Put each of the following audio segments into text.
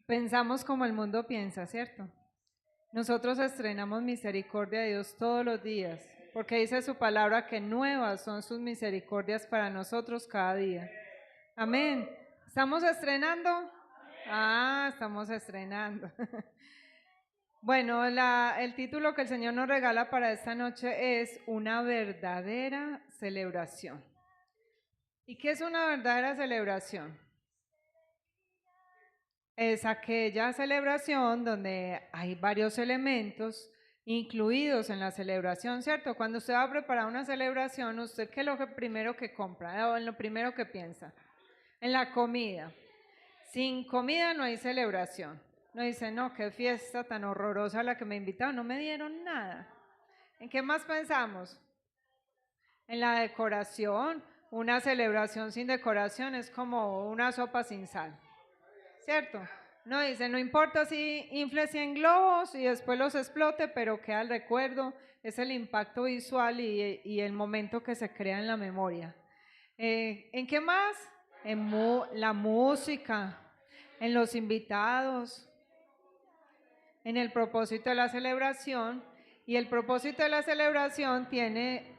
Pensamos como el mundo piensa, ¿cierto? Nosotros estrenamos misericordia de Dios todos los días, porque dice su palabra que nuevas son sus misericordias para nosotros cada día. Amén. ¿Estamos estrenando? Estamos estrenando. Bueno, el título que el Señor nos regala para esta noche es Una verdadera celebración. ¿Y qué es una verdadera celebración? Es aquella celebración donde hay varios elementos incluidos en la celebración, ¿cierto? Cuando usted va a preparar una celebración, ¿usted qué es lo primero que compra o en lo primero que piensa? En la comida. Sin comida no hay celebración. No dice, no, qué fiesta tan horrorosa la que me invitaron, no me dieron nada. ¿En qué más pensamos? En la decoración. Una celebración sin decoración es como una sopa sin sal, ¿cierto? No dice, no importa si infle 100 globos y después los explote, pero queda el recuerdo, es el impacto visual y el momento que se crea en la memoria. ¿En qué más? En la música, en los invitados, en el propósito de la celebración. Y el propósito de la celebración tiene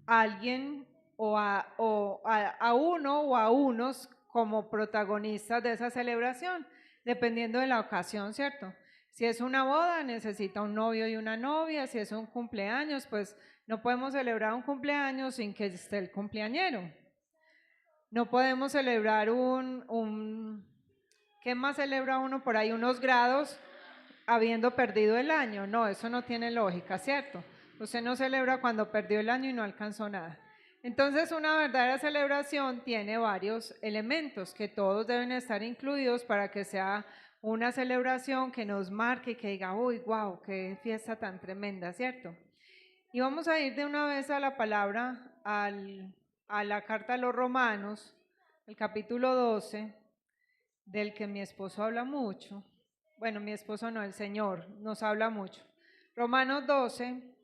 a alguien a uno o a unos como protagonistas de esa celebración, dependiendo de la ocasión, ¿cierto? Si es una boda, necesita un novio y una novia. Si es un cumpleaños, pues no podemos celebrar un cumpleaños sin que esté el cumpleañero. No podemos celebrar ¿qué más celebra uno por ahí? Unos grados habiendo perdido el año. No, eso no tiene lógica, ¿cierto? Usted no celebra cuando perdió el año y no alcanzó nada. Entonces, una verdadera celebración tiene varios elementos que todos deben estar incluidos para que sea una celebración que nos marque y que diga, uy, wow, qué fiesta tan tremenda, ¿cierto? Y vamos a ir de una vez a la palabra, a la carta a los Romanos, el capítulo 12, del que mi esposo habla mucho. Bueno, mi esposo no, el Señor nos habla mucho. Romanos 12,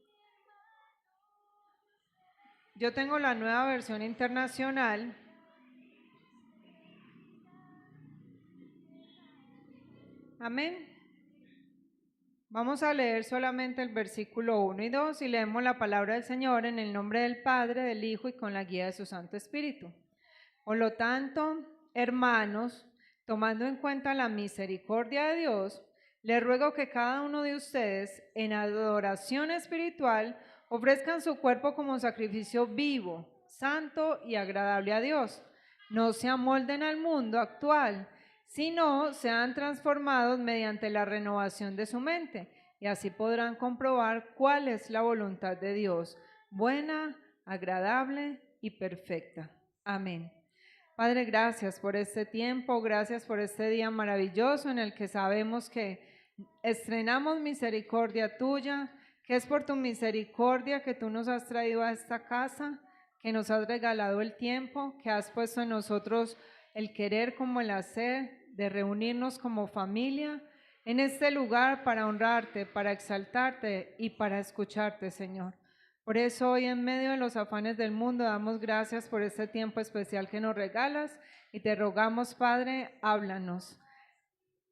yo tengo la nueva versión internacional. Amén. Vamos a leer solamente el versículo 1 y 2 y leemos la palabra del Señor en el nombre del Padre, del Hijo y con la guía de su Santo Espíritu. Por lo tanto, hermanos, tomando en cuenta la misericordia de Dios, les ruego que cada uno de ustedes, en adoración espiritual, ofrezcan su cuerpo como sacrificio vivo, santo y agradable a Dios. No se amolden al mundo actual, sino sean transformados mediante la renovación de su mente, y así podrán comprobar cuál es la voluntad de Dios, buena, agradable y perfecta. Amén. Padre, gracias por este tiempo, gracias por este día maravilloso en el que sabemos que estrenamos misericordia tuya, que es por tu misericordia que tú nos has traído a esta casa, que nos has regalado el tiempo, que has puesto en nosotros el querer como el hacer, de reunirnos como familia en este lugar para honrarte, para exaltarte y para escucharte, Señor. Por eso hoy en medio de los afanes del mundo damos gracias por este tiempo especial que nos regalas y te rogamos, Padre, háblanos.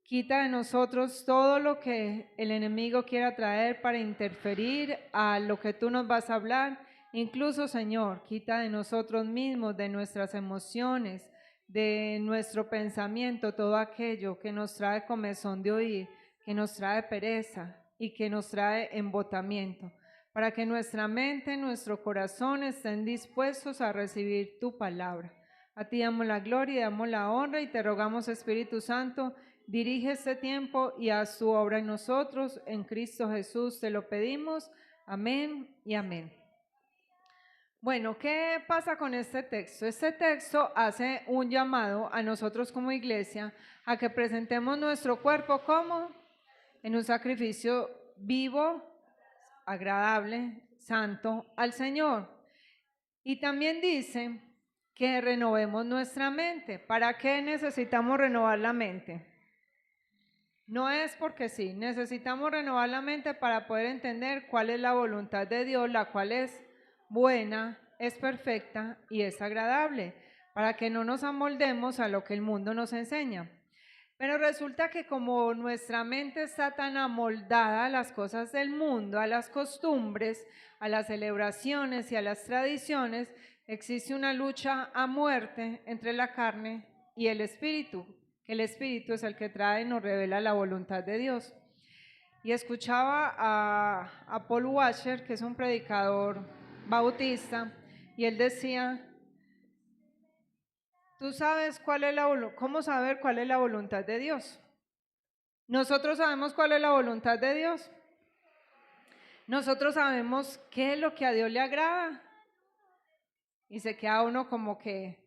Quita de nosotros todo lo que el enemigo quiera traer para interferir a lo que tú nos vas a hablar. Incluso, Señor, quita de nosotros mismos, de nuestras emociones, de nuestro pensamiento, todo aquello que nos trae comezón de oír, que nos trae pereza y que nos trae embotamiento, para que nuestra mente, nuestro corazón estén dispuestos a recibir tu palabra. A ti damos la gloria y damos la honra y te rogamos, Espíritu Santo, dirige este tiempo y haz tu obra en nosotros. En Cristo Jesús te lo pedimos. Amén y amén. Bueno, ¿qué pasa con este texto? Este texto hace un llamado a nosotros como iglesia a que presentemos nuestro cuerpo como en un sacrificio vivo, agradable, santo al Señor. Y también dice que renovemos nuestra mente. ¿Para qué necesitamos renovar la mente? No es porque sí, necesitamos renovar la mente para poder entender cuál es la voluntad de Dios, la cual es buena, es perfecta y es agradable, para que no nos amoldemos a lo que el mundo nos enseña. Pero resulta que como nuestra mente está tan amoldada a las cosas del mundo, a las costumbres, a las celebraciones y a las tradiciones, existe una lucha a muerte entre la carne y el espíritu, que el espíritu es el que trae y nos revela la voluntad de Dios. Y escuchaba a Paul Washer, que es un predicador bautista, y él decía, ¿tú sabes cómo saber cuál es la voluntad de Dios? Nosotros sabemos cuál es la voluntad de Dios. Nosotros sabemos qué es lo que a Dios le agrada. Y se queda uno como que,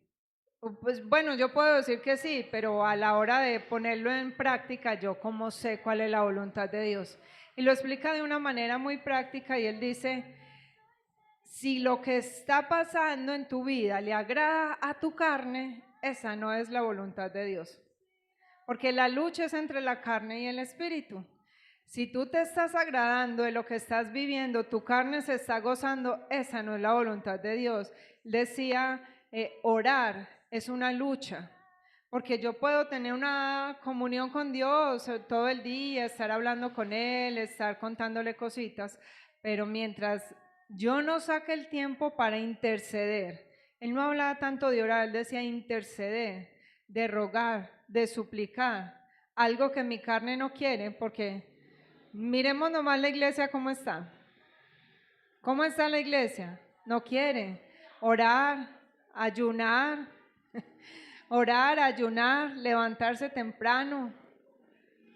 pues bueno, yo puedo decir que sí, pero a la hora de ponerlo en práctica, yo cómo sé cuál es la voluntad de Dios. Y lo explica de una manera muy práctica y él dice, si lo que está pasando en tu vida le agrada a tu carne, esa no es la voluntad de Dios. Porque la lucha es entre la carne y el espíritu. Si tú te estás agradando de lo que estás viviendo, tu carne se está gozando, esa no es la voluntad de Dios. Decía, orar es una lucha. Porque yo puedo tener una comunión con Dios todo el día, estar hablando con Él, estar contándole cositas, pero mientras yo no saque el tiempo para interceder, Él no hablaba tanto de orar, Él decía interceder, de rogar, de suplicar, algo que mi carne no quiere, porque miremos nomás la iglesia cómo está. ¿Cómo está la iglesia? No quiere orar, ayunar, orar, ayunar, levantarse temprano.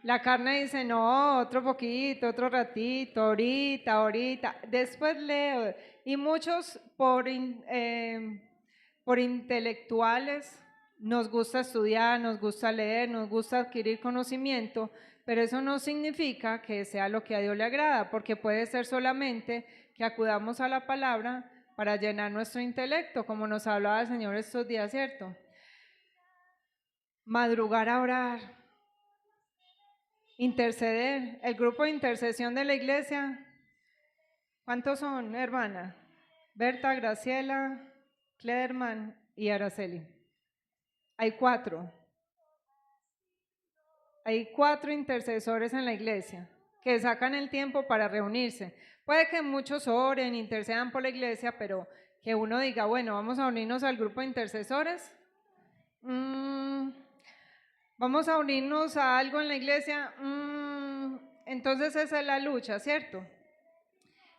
La carne dice, no, otro poquito, otro ratito, ahorita. Después leo. Y muchos por intelectuales nos gusta estudiar, nos gusta leer, nos gusta adquirir conocimiento, pero eso no significa que sea lo que a Dios le agrada, porque puede ser solamente que acudamos a la palabra para llenar nuestro intelecto, como nos hablaba el Señor estos días, ¿cierto? Madrugar a orar, interceder. El grupo de intercesión de la iglesia, ¿cuántos son, hermana? Berta, Graciela, Clederman y Araceli. Hay 4. Hay 4 intercesores en la iglesia que sacan el tiempo para reunirse. Puede que muchos oren, intercedan por la iglesia, pero que uno diga, bueno, vamos a unirnos al grupo de intercesores. Vamos a unirnos a algo en la iglesia. Entonces esa es la lucha, ¿cierto?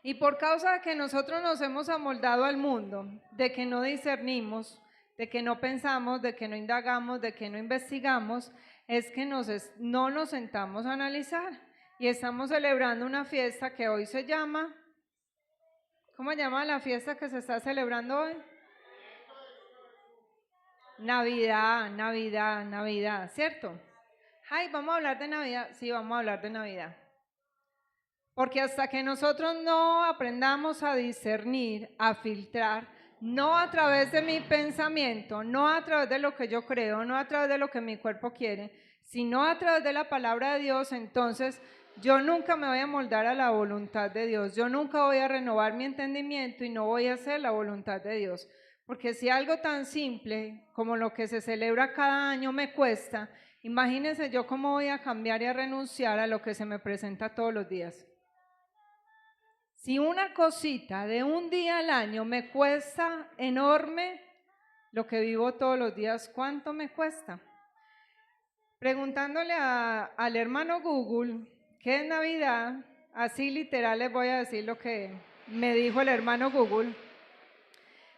Y por causa de que nosotros nos hemos amoldado al mundo, de que no discernimos, de que no pensamos, de que no indagamos, de que no investigamos, es que no nos sentamos a analizar. Y estamos celebrando una fiesta que hoy se llama, ¿cómo se llama la fiesta que se está celebrando hoy? Navidad, ¿cierto? Ay, ¿vamos a hablar de Navidad? Sí, vamos a hablar de Navidad. Porque hasta que nosotros no aprendamos a discernir, a filtrar, no a través de mi pensamiento, no a través de lo que yo creo, no a través de lo que mi cuerpo quiere, sino a través de la palabra de Dios, entonces yo nunca me voy a moldar a la voluntad de Dios. Yo nunca voy a renovar mi entendimiento y no voy a hacer la voluntad de Dios. Porque si algo tan simple como lo que se celebra cada año me cuesta, imagínense yo cómo voy a cambiar y a renunciar a lo que se me presenta todos los días. Si una cosita de un día al año me cuesta enorme, lo que vivo todos los días, ¿cuánto me cuesta? Preguntándole al hermano Google, ¿qué es Navidad? Así literal les voy a decir lo que me dijo el hermano Google.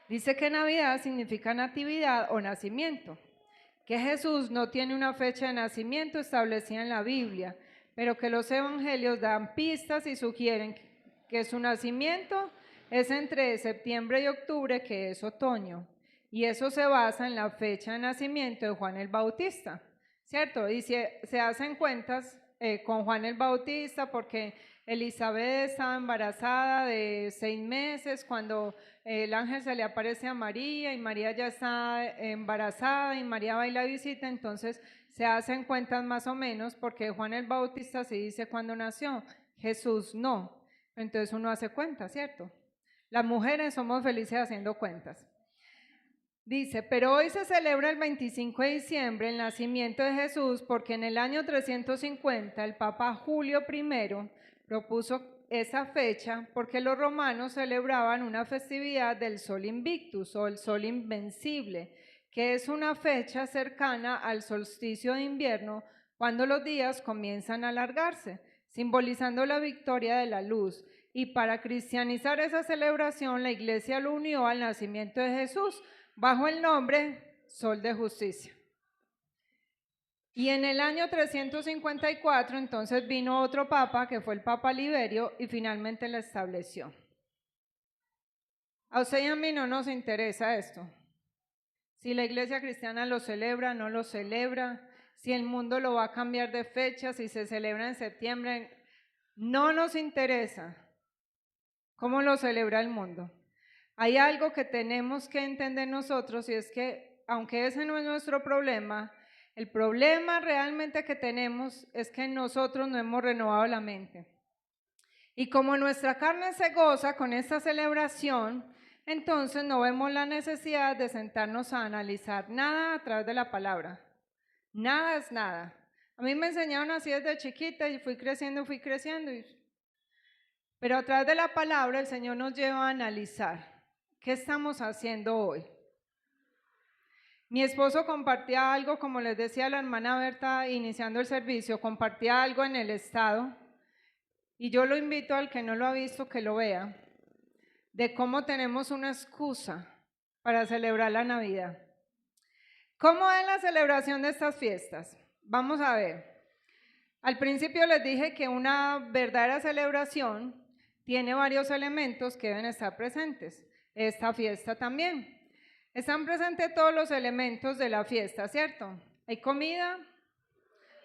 Dice que Navidad significa natividad o nacimiento, que Jesús no tiene una fecha de nacimiento establecida en la Biblia, pero que los evangelios dan pistas y sugieren que su nacimiento es entre septiembre y octubre, que es otoño, y eso se basa en la fecha de nacimiento de Juan el Bautista, ¿cierto? Y se hacen cuentas con Juan el Bautista porque Elizabeth estaba embarazada de 6 meses cuando el ángel se le aparece a María y María ya está embarazada y María va y la visita, entonces se hacen cuentas más o menos porque Juan el Bautista se dice cuándo nació, Jesús no. Entonces uno hace cuentas, ¿cierto? Las mujeres somos felices haciendo cuentas. Dice, pero hoy se celebra el 25 de diciembre el nacimiento de Jesús porque en el año 350 el Papa Julio I propuso esa fecha porque los romanos celebraban una festividad del Sol Invictus o el Sol Invencible, que es una fecha cercana al solsticio de invierno cuando los días comienzan a alargarse, simbolizando la victoria de la luz. Y para cristianizar esa celebración, la Iglesia lo unió al nacimiento de Jesús bajo el nombre Sol de Justicia. Y en el año 354 entonces vino otro papa, que fue el Papa Liberio, y finalmente la estableció. A usted y a mí no nos interesa esto. Si la Iglesia cristiana lo celebra, no lo celebra, si el mundo lo va a cambiar de fecha, si se celebra en septiembre, no nos interesa cómo lo celebra el mundo. Hay algo que tenemos que entender nosotros y es que, aunque ese no es nuestro problema, el problema realmente que tenemos es que nosotros no hemos renovado la mente. Y como nuestra carne se goza con esta celebración, entonces no vemos la necesidad de sentarnos a analizar nada a través de la palabra. Nada es nada. A mí me enseñaron así desde chiquita y fui creciendo. Pero a través de la palabra el Señor nos lleva a analizar qué estamos haciendo hoy. Mi esposo compartía algo, como les decía la hermana Berta iniciando el servicio, compartía algo en el estado y yo lo invito al que no lo ha visto que lo vea, de cómo tenemos una excusa para celebrar la Navidad. ¿Cómo es la celebración de estas fiestas? Vamos a ver. Al principio les dije que una verdadera celebración tiene varios elementos que deben estar presentes. Esta fiesta también. Están presentes todos los elementos de la fiesta, ¿cierto? Hay comida,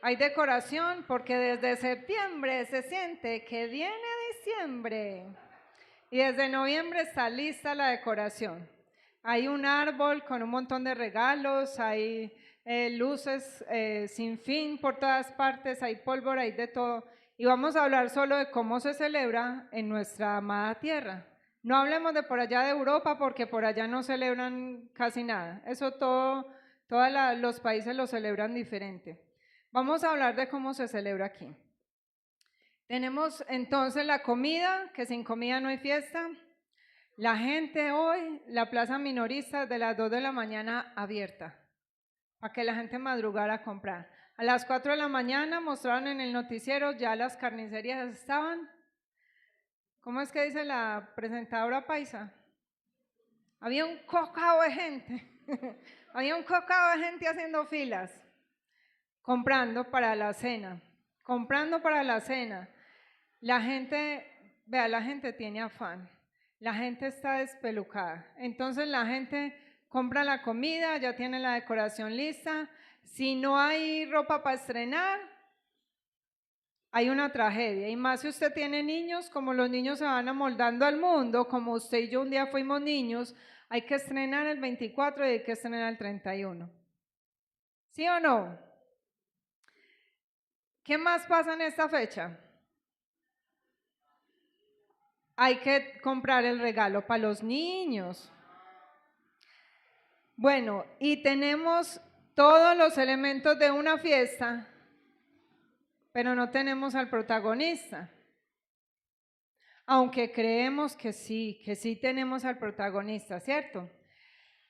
hay decoración, porque desde septiembre se siente que viene diciembre. Y desde noviembre está lista la decoración. Hay un árbol con un montón de regalos, hay luces sin fin por todas partes, hay pólvora, hay de todo. Y vamos a hablar solo de cómo se celebra en nuestra amada tierra. No hablemos de por allá de Europa porque por allá no celebran casi nada. Eso todos los países lo celebran diferente. Vamos a hablar de cómo se celebra aquí. Tenemos entonces la comida, que sin comida no hay fiesta. La gente hoy, la plaza minorista de las 2 de la mañana abierta, para que la gente madrugara a comprar. A las 4 de la mañana mostraron en el noticiero, ya las carnicerías estaban. ¿Cómo es que dice la presentadora paisa? Había un cocao de gente, había un cocao de gente haciendo filas, comprando para la cena, La gente, vea, la gente tiene afán, la gente está despelucada, entonces la gente compra la comida, ya tiene la decoración lista, si no hay ropa para estrenar, hay una tragedia, y más si usted tiene niños, como los niños se van amoldando al mundo, como usted y yo un día fuimos niños, hay que estrenar el 24 y hay que estrenar el 31. ¿Sí o no? ¿Qué más pasa en esta fecha? Hay que comprar el regalo para los niños. Bueno, y tenemos todos los elementos de una fiesta, pero no tenemos al protagonista. Aunque creemos que sí tenemos al protagonista, ¿cierto?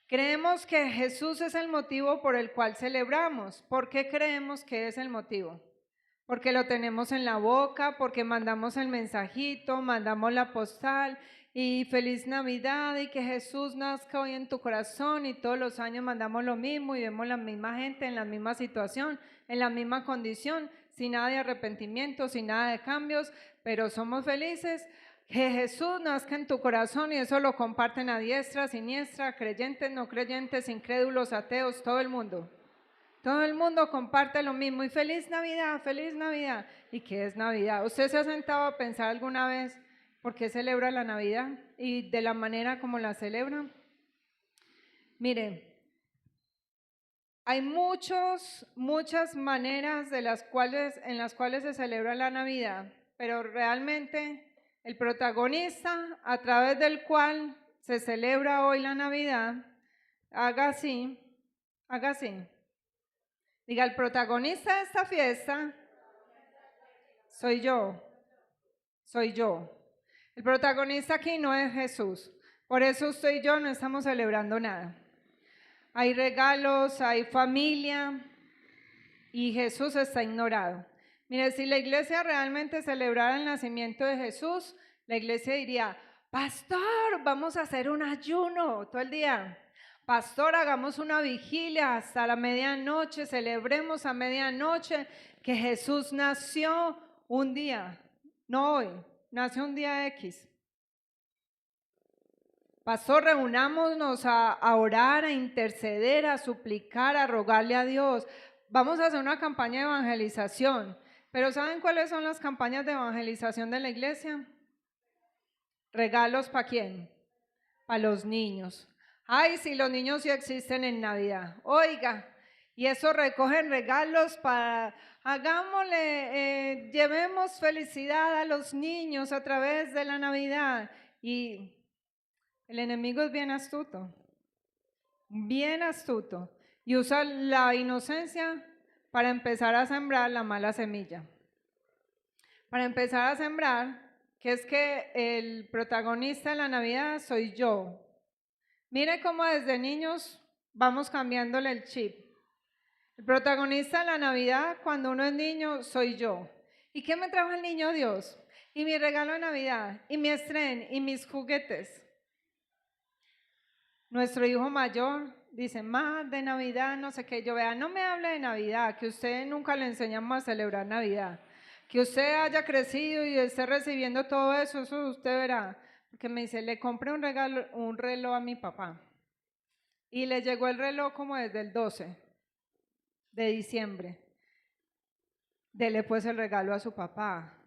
Creemos que Jesús es el motivo por el cual celebramos. ¿Por qué creemos que es el motivo? Porque lo tenemos en la boca, porque mandamos el mensajito, mandamos la postal y feliz Navidad y que Jesús nazca hoy en tu corazón y todos los años mandamos lo mismo y vemos la misma gente en la misma situación, en la misma condición, sin nada de arrepentimiento, sin nada de cambios, pero somos felices. Que Jesús nazca en tu corazón y eso lo comparten a diestra, siniestra, creyentes, no creyentes, incrédulos, ateos, todo el mundo. Todo el mundo comparte lo mismo y feliz Navidad, feliz Navidad. ¿Y qué es Navidad? ¿Usted se ha sentado a pensar alguna vez por qué celebra la Navidad y de la manera como la celebra? Mire, hay muchas maneras en las cuales se celebra la Navidad, pero realmente el protagonista a través del cual se celebra hoy la Navidad Haga así, haga así. Diga, el protagonista de esta fiesta soy yo, soy yo. El protagonista aquí no es Jesús. Por eso usted y yo no estamos celebrando nada. Hay regalos, hay familia y Jesús está ignorado. Mire, si la iglesia realmente celebrara el nacimiento de Jesús, la iglesia diría, pastor, vamos a hacer un ayuno todo el día. Pastor, hagamos una vigilia hasta la medianoche, celebremos a medianoche que Jesús nació un día, no hoy, nació un día X. Pastor, reunámonos a orar, a interceder, a suplicar, a rogarle a Dios. Vamos a hacer una campaña de evangelización. Pero ¿saben cuáles son las campañas de evangelización de la iglesia? ¿Regalos para quién? Para los niños. Ay, si los niños sí existen en Navidad. Oiga, y eso recogen regalos para, hagámosle, llevemos felicidad a los niños a través de la Navidad. Y el enemigo es bien astuto, y usa la inocencia para empezar a sembrar la mala semilla. Para empezar a sembrar, que es que el protagonista de la Navidad soy yo. Mire cómo desde niños vamos cambiándole el chip. El protagonista de la Navidad, cuando uno es niño, soy yo. ¿Y qué me trajo el niño Dios? Y mi regalo de Navidad, y mi estreno, y mis juguetes. Nuestro hijo mayor dice, más de Navidad, no sé qué. Yo vea, no me hable de Navidad, que usted nunca le enseñamos a celebrar Navidad. Que usted haya crecido y esté recibiendo todo eso, eso usted verá. Porque me dice, le compré un reloj a mi papá. Y le llegó el reloj como desde el 12 de diciembre. Dele pues el regalo a su papá.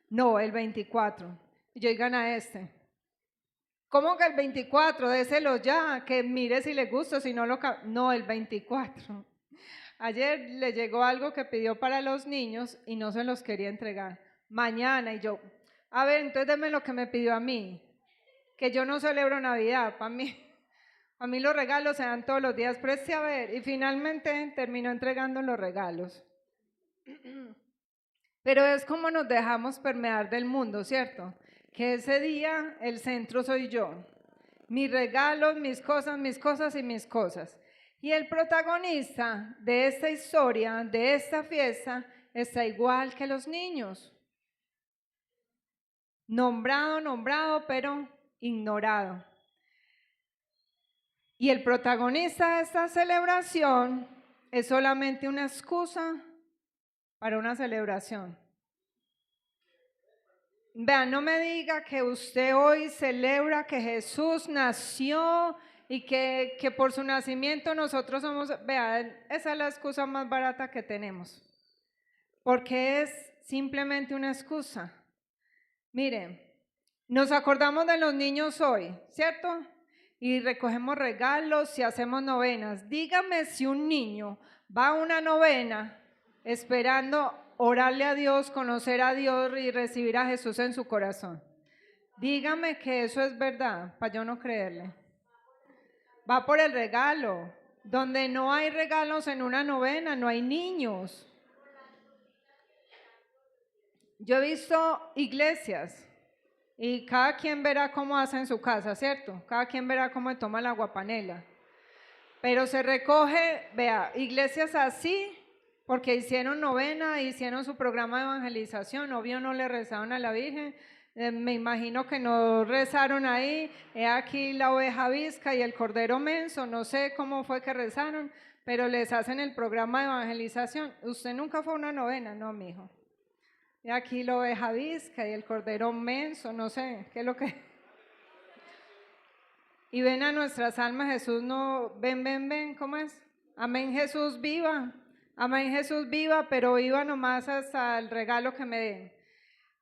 No, el 24. Y yo, oigan a este. ¿Cómo que el 24? Déselo ya, que mire si le gusta, si no lo... No, el 24. Ayer le llegó algo que pidió para los niños y no se los quería entregar. Mañana, y yo, a ver, entonces deme lo que me pidió a mí, que yo no celebro Navidad, para mí los regalos se dan todos los días, preste a ver, y finalmente terminó entregando los regalos. Pero es como nos dejamos permear del mundo, ¿cierto? Que ese día el centro soy yo. Mis regalos, mis cosas y mis cosas. Y el protagonista de esta historia, de esta fiesta, está igual que los niños. Nombrado, pero ignorado. Y el protagonista de esta celebración es solamente una excusa para una celebración. Vean, no me diga que usted hoy celebra que Jesús nació y que por su nacimiento nosotros somos, vean, esa es la excusa más barata que tenemos, porque es simplemente una excusa. Miren, nos acordamos de los niños hoy, ¿cierto? Y recogemos regalos y hacemos novenas. Dígame si un niño va a una novena esperando orarle a Dios, conocer a Dios y recibir a Jesús en su corazón. Dígame que eso es verdad, para yo no creerle. Va por el regalo. Donde no hay regalos en una novena, no hay niños. Yo he visto iglesias y cada quien verá cómo hace en su casa, ¿cierto? Cada quien verá cómo toma la aguapanela. Pero se recoge, vea, iglesias así, porque hicieron novena, hicieron su programa de evangelización, obvio no le rezaron a la Virgen, me imagino que no rezaron ahí, he aquí la oveja visca y el cordero menso, no sé cómo fue que rezaron, pero les hacen el programa de evangelización. ¿Usted nunca fue a una novena? No, mijo. He aquí la oveja visca y el cordero menso, no sé, ¿qué es lo que...? Y ven a nuestras almas, Jesús no, ven, ¿cómo es? Amén, Jesús viva, amén, Jesús viva, pero viva nomás hasta el regalo que me den.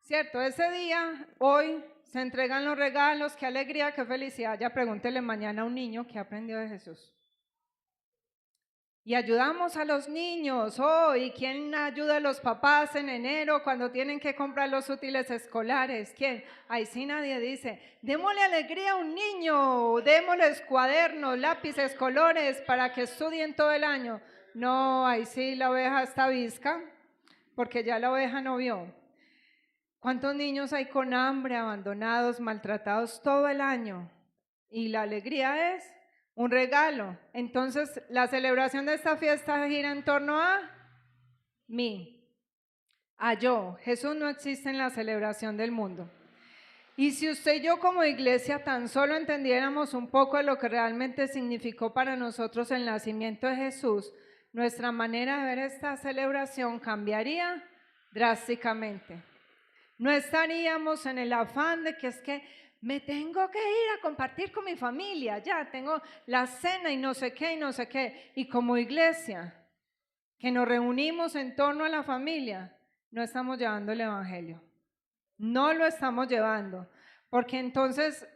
Cierto, ese día, hoy, se entregan los regalos, qué alegría, qué felicidad. Ya pregúntele mañana a un niño qué aprendió de Jesús. Y ayudamos a los niños. Oh, ¿y quién ayuda a los papás en enero cuando tienen que comprar los útiles escolares? ¿Quién? Ahí sí nadie dice, démosle alegría a un niño, démosles cuadernos, lápices, colores para que estudien todo el año. No, ahí sí la oveja está visca, porque ya la oveja no vio. ¿Cuántos niños hay con hambre, abandonados, maltratados todo el año? Y la alegría es un regalo. Entonces, la celebración de esta fiesta gira en torno a mí, a yo. Jesús no existe en la celebración del mundo. Y si usted y yo como iglesia tan solo entendiéramos un poco de lo que realmente significó para nosotros el nacimiento de Jesús, nuestra manera de ver esta celebración cambiaría drásticamente. No estaríamos en el afán de que es que me tengo que ir a compartir con mi familia, ya tengo la cena y no sé qué y no sé qué. Y como iglesia, que nos reunimos en torno a la familia, no estamos llevando el evangelio. No lo estamos llevando, porque entonces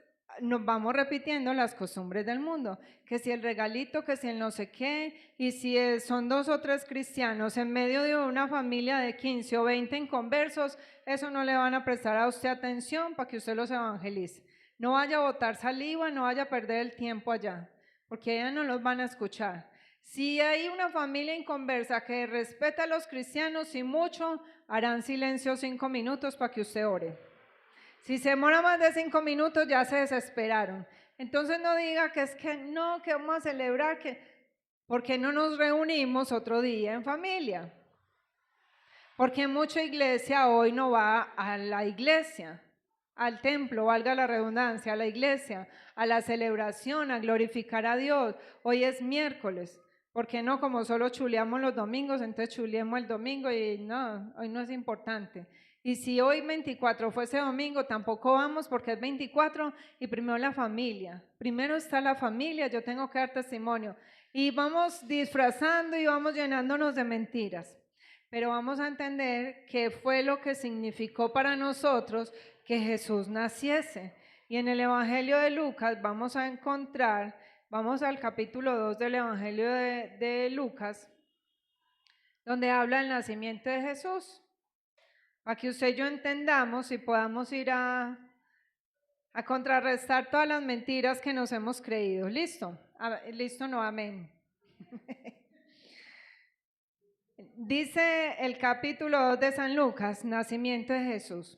nos vamos repitiendo las costumbres del mundo, que si el regalito, que si el no sé qué, y si son 2 o 3 cristianos en medio de una familia de 15 o 20 inconversos, eso no le van a prestar a usted atención para que usted los evangelice. No vaya a botar saliva, no vaya a perder el tiempo allá, porque allá no los van a escuchar. Si hay una familia inconversa que respeta a los cristianos y mucho, harán silencio 5 minutos para que usted ore. Si se demora más de 5 minutos, ya se desesperaron. Entonces no diga que es que no, que vamos a celebrar, porque no nos reunimos otro día en familia. Porque mucha iglesia hoy no va a la iglesia, al templo, valga la redundancia, a la iglesia, a la celebración, a glorificar a Dios. Hoy es miércoles. ¿Por qué no? Como solo chuleamos los domingos, entonces chuleemos el domingo y no, hoy no es importante. Y si hoy 24 fuese domingo, tampoco vamos porque es 24 y primero la familia. Primero está la familia, yo tengo que dar testimonio. Y vamos disfrazando y vamos llenándonos de mentiras. Pero vamos a entender qué fue lo que significó para nosotros que Jesús naciese. Y en el Evangelio de Lucas vamos a encontrar, vamos al capítulo 2 del Evangelio de Lucas, donde habla del nacimiento de Jesús, para que usted y yo entendamos y podamos ir a contrarrestar todas las mentiras que nos hemos creído. ¿Listo? ¿Listo? No, amén. Dice el capítulo 2 de San Lucas, nacimiento de Jesús.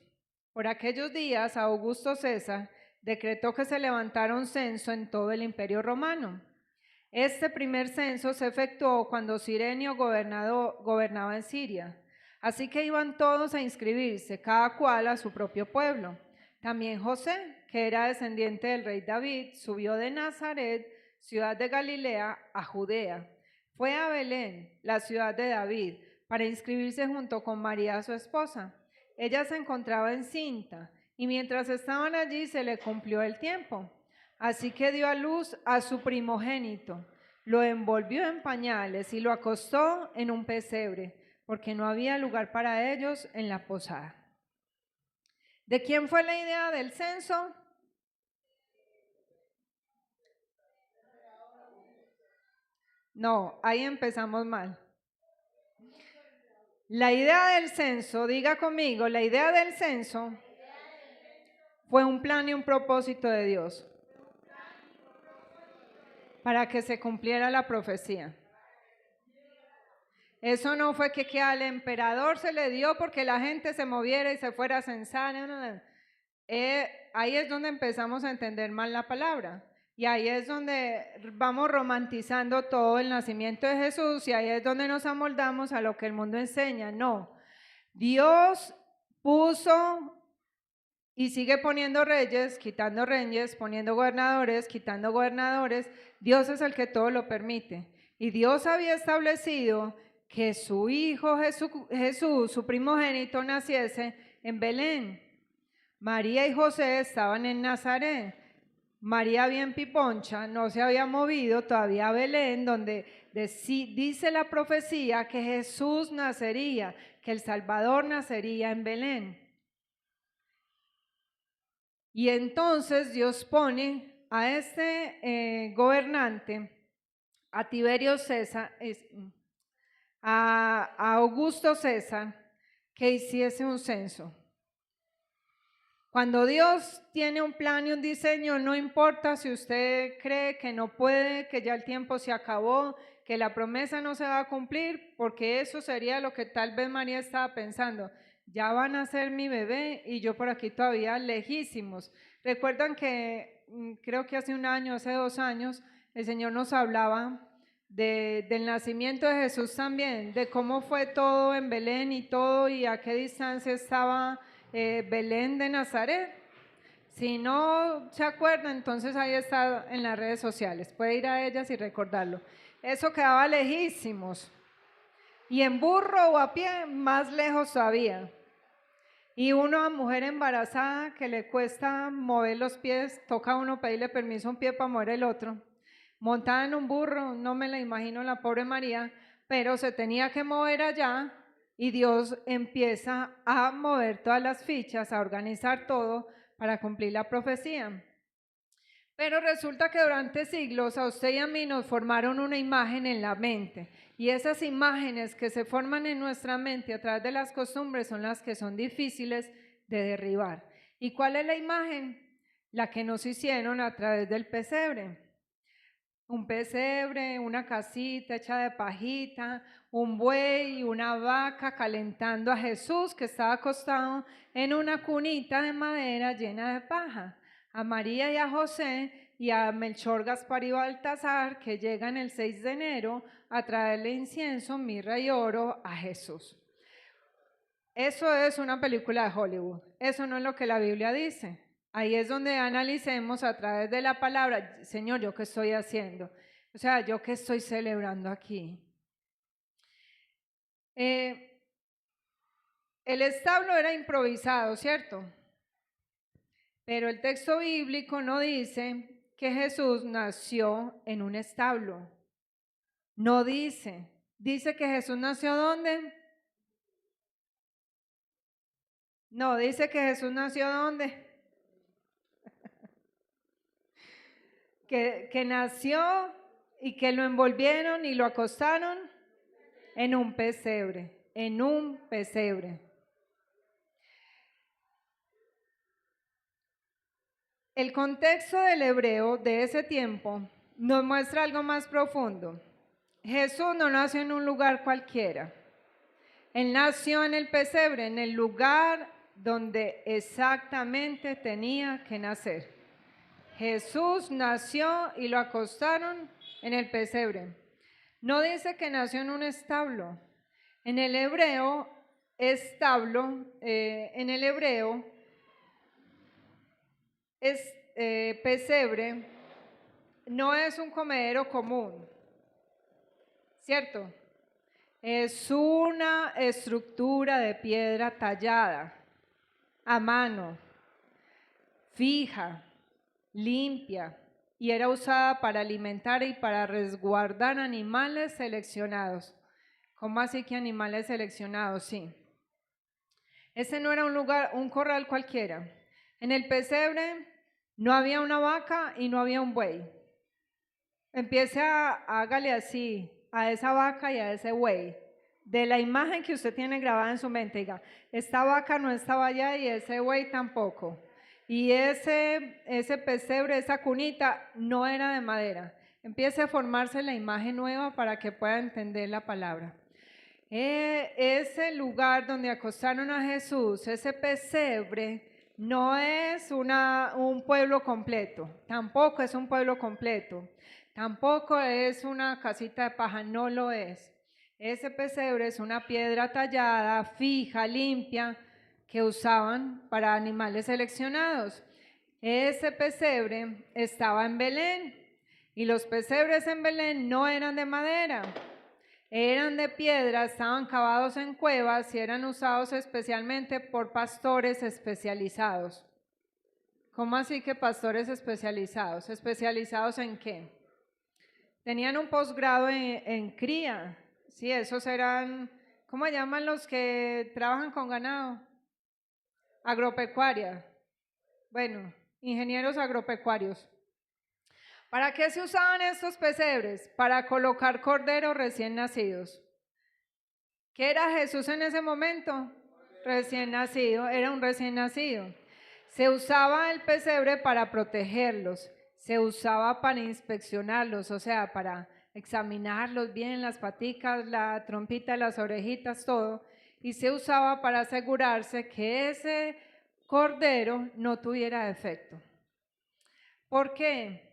Por aquellos días, Augusto César decretó que se levantara un censo en todo el Imperio Romano. Este primer censo se efectuó cuando Cirenio gobernaba en Siria. Así que iban todos a inscribirse, cada cual a su propio pueblo. También José, que era descendiente del rey David, subió de Nazaret, ciudad de Galilea, a Judea. Fue a Belén, la ciudad de David, para inscribirse junto con María, su esposa. Ella se encontraba encinta y mientras estaban allí se le cumplió el tiempo. Así que dio a luz a su primogénito, lo envolvió en pañales y lo acostó en un pesebre, porque no había lugar para ellos en la posada. ¿De quién fue la idea del censo? No, ahí empezamos mal. La idea del censo, diga conmigo, la idea del censo fue un plan y un propósito de Dios para que se cumpliera la profecía. Eso no fue que al emperador se le dio porque la gente se moviera y se fuera a censar. Ahí es donde empezamos a entender mal la palabra. Y ahí es donde vamos romantizando todo el nacimiento de Jesús y ahí es donde nos amoldamos a lo que el mundo enseña. No, Dios puso y sigue poniendo reyes, quitando reyes, poniendo gobernadores, quitando gobernadores. Dios es el que todo lo permite. Y Dios había establecido que su hijo Jesús, su primogénito, naciese en Belén. María y José estaban en Nazaret. María bien piponcha, no se había movido todavía a Belén, donde dice la profecía que Jesús nacería, que el Salvador nacería en Belén. Y entonces Dios pone a este gobernante a Tiberio César, a Augusto César, que hiciese un censo. Cuando Dios tiene un plan y un diseño, no importa si usted cree que no puede, que ya el tiempo se acabó, que la promesa no se va a cumplir, porque eso sería lo que tal vez María estaba pensando. Ya van a ser mi bebé y yo por aquí todavía lejísimos. Recuerdan que creo que hace un año, hace 2 años, el Señor nos hablaba del nacimiento de Jesús también, de cómo fue todo en Belén y todo y a qué distancia estaba Belén de Nazaret. Si no se acuerda, entonces ahí está en las redes sociales, puede ir a ellas y recordarlo. Eso quedaba lejísimos. Y en burro o a pie, más lejos todavía. Y una mujer embarazada que le cuesta mover los pies, toca a uno pedirle permiso a un pie para mover el otro. Montada en un burro, no me la imagino la pobre María, pero se tenía que mover allá y Dios empieza a mover todas las fichas, a organizar todo para cumplir la profecía. Pero resulta que durante siglos a usted y a mí nos formaron una imagen en la mente y esas imágenes que se forman en nuestra mente a través de las costumbres son las que son difíciles de derribar. ¿Y cuál es la imagen? La que nos hicieron a través del pesebre. Un pesebre, una casita hecha de pajita, un buey y una vaca calentando a Jesús que estaba acostado en una cunita de madera llena de paja, a María y a José y a Melchor, Gaspar y Baltasar que llegan el 6 de enero a traerle incienso, mirra y oro a Jesús. Eso es una película de Hollywood, eso no es lo que la Biblia dice. Ahí es donde analicemos a través de la palabra, Señor, ¿yo qué estoy haciendo? O sea, ¿yo qué estoy celebrando aquí? El establo era improvisado, ¿cierto? Pero el texto bíblico no dice que Jesús nació en un establo. No dice. ¿Dice que Jesús nació dónde? No, dice que Jesús nació dónde. Que nació y que lo envolvieron y lo acostaron en un pesebre, en un pesebre. El contexto del hebreo de ese tiempo nos muestra algo más profundo. Jesús no nació en un lugar cualquiera. Él nació en el pesebre, en el lugar donde exactamente tenía que nacer. Jesús nació y lo acostaron en el pesebre. No dice que nació en un establo. En el hebreo, establo, en el hebreo es pesebre, no es un comedero común, ¿cierto? Es una estructura de piedra tallada a mano, fija, limpia, y era usada para alimentar y para resguardar animales seleccionados. ¿Cómo así que animales seleccionados? Sí. Ese no era un lugar, un corral cualquiera. En el pesebre no había una vaca y no había un buey. Hágale así a esa vaca y a ese buey. De la imagen que usted tiene grabada en su mente, diga, esta vaca no estaba allá y ese buey tampoco. Y ese pesebre, esa cunita, no era de madera. Empiece a formarse la imagen nueva para que pueda entender la palabra. Ese lugar donde acostaron a Jesús, ese pesebre, no es un pueblo completo, tampoco es un pueblo completo, tampoco es una casita de paja, no lo es. Ese pesebre es una piedra tallada, fija, limpia, que usaban para animales seleccionados. Ese pesebre estaba en Belén y los pesebres en Belén no eran de madera. Eran de piedra, estaban cavados en cuevas y eran usados especialmente por pastores especializados. ¿Cómo así que pastores especializados? ¿Especializados en qué? Tenían un posgrado en cría. Sí, esos eran, ¿cómo llaman los que trabajan con ganado? Agropecuaria. Bueno, ingenieros agropecuarios. ¿Para qué se usaban estos pesebres? Para colocar corderos recién nacidos. ¿Qué era Jesús en ese momento? Recién nacido, era un recién nacido. Se usaba el pesebre para protegerlos, se usaba para inspeccionarlos, o sea, para examinarlos bien, las paticas, la trompita, las orejitas, todo. Y se usaba para asegurarse que ese cordero no tuviera defecto. ¿Por qué?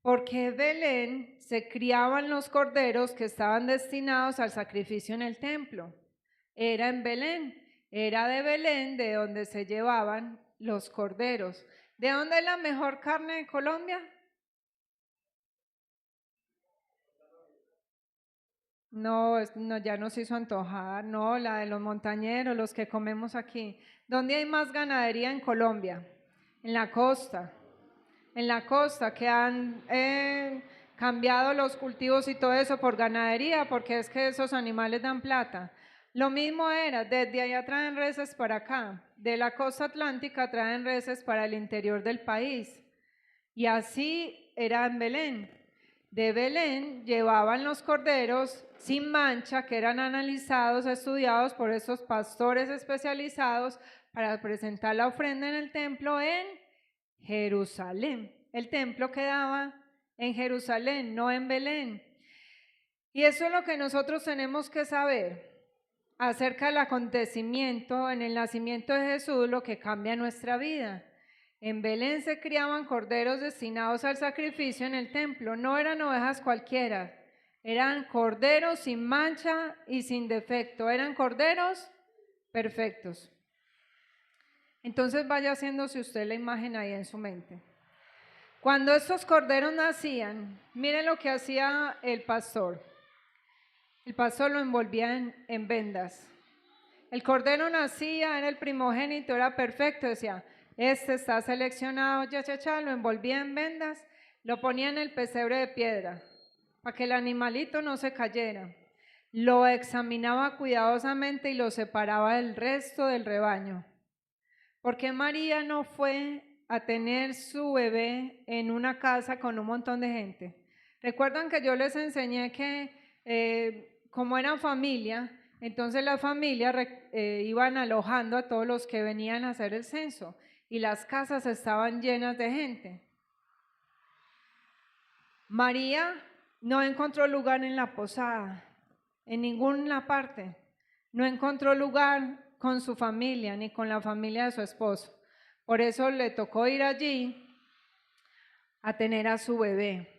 Porque en Belén se criaban los corderos que estaban destinados al sacrificio en el templo. Era en Belén, era de Belén de donde se llevaban los corderos. ¿De dónde es la mejor carne de Colombia? No, no, ya nos hizo antojar, no, la de los montañeros, los que comemos aquí. ¿Dónde hay más ganadería en Colombia? En la costa. En la costa, que han cambiado los cultivos y todo eso por ganadería, porque es que esos animales dan plata. Lo mismo era, desde allá traen reses para acá, de la costa atlántica traen reses para el interior del país. Y así era en Belén. De Belén llevaban los corderos sin mancha, que eran analizados, estudiados por esos pastores especializados para presentar la ofrenda en el templo en Jerusalén. El templo quedaba en Jerusalén, no en Belén. Y eso es lo que nosotros tenemos que saber acerca del acontecimiento en el nacimiento de Jesús, lo que cambia nuestra vida. En Belén se criaban corderos destinados al sacrificio en el templo, no eran ovejas cualquiera, eran corderos sin mancha y sin defecto, eran corderos perfectos. Entonces vaya haciéndose usted la imagen ahí en su mente. Cuando estos corderos nacían, miren lo que hacía el pastor. El pastor lo envolvía en vendas. El cordero nacía, era el primogénito, era perfecto, decía, este está seleccionado, lo envolvía en vendas, lo ponía en el pesebre de piedra, para que el animalito no se cayera. Lo examinaba cuidadosamente y lo separaba del resto del rebaño. Porque María no fue a tener su bebé en una casa con un montón de gente. Recuerdan que yo les enseñé que como eran familia, entonces las familias iban alojando a todos los que venían a hacer el censo y las casas estaban llenas de gente. María no encontró lugar en la posada, en ninguna parte. No encontró lugar con su familia ni con la familia de su esposo. Por eso le tocó ir allí a tener a su bebé.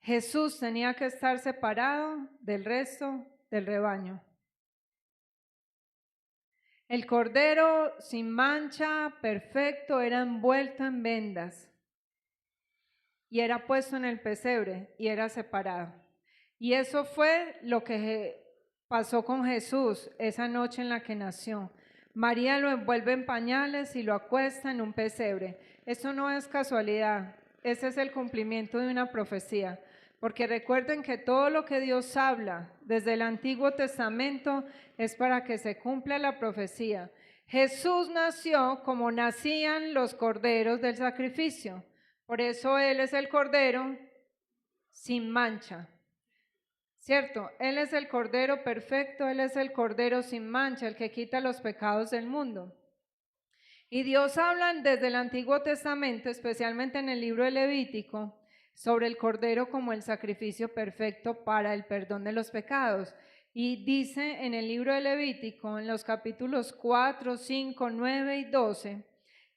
Jesús tenía que estar separado del resto del rebaño. El cordero sin mancha, perfecto, era envuelto en vendas y era puesto en el pesebre y era separado. Y eso fue lo que pasó con Jesús esa noche en la que nació. María lo envuelve en pañales y lo acuesta en un pesebre. Eso no es casualidad, ese es el cumplimiento de una profecía. Porque recuerden que todo lo que Dios habla desde el Antiguo Testamento es para que se cumpla la profecía. Jesús nació como nacían los corderos del sacrificio. Por eso Él es el cordero sin mancha. ¿Cierto? Él es el cordero perfecto, Él es el cordero sin mancha, el que quita los pecados del mundo. Y Dios habla desde el Antiguo Testamento, especialmente en el libro de Levítico, sobre el cordero como el sacrificio perfecto para el perdón de los pecados. Y dice en el libro de Levítico, en los capítulos 4, 5, 9 y 12,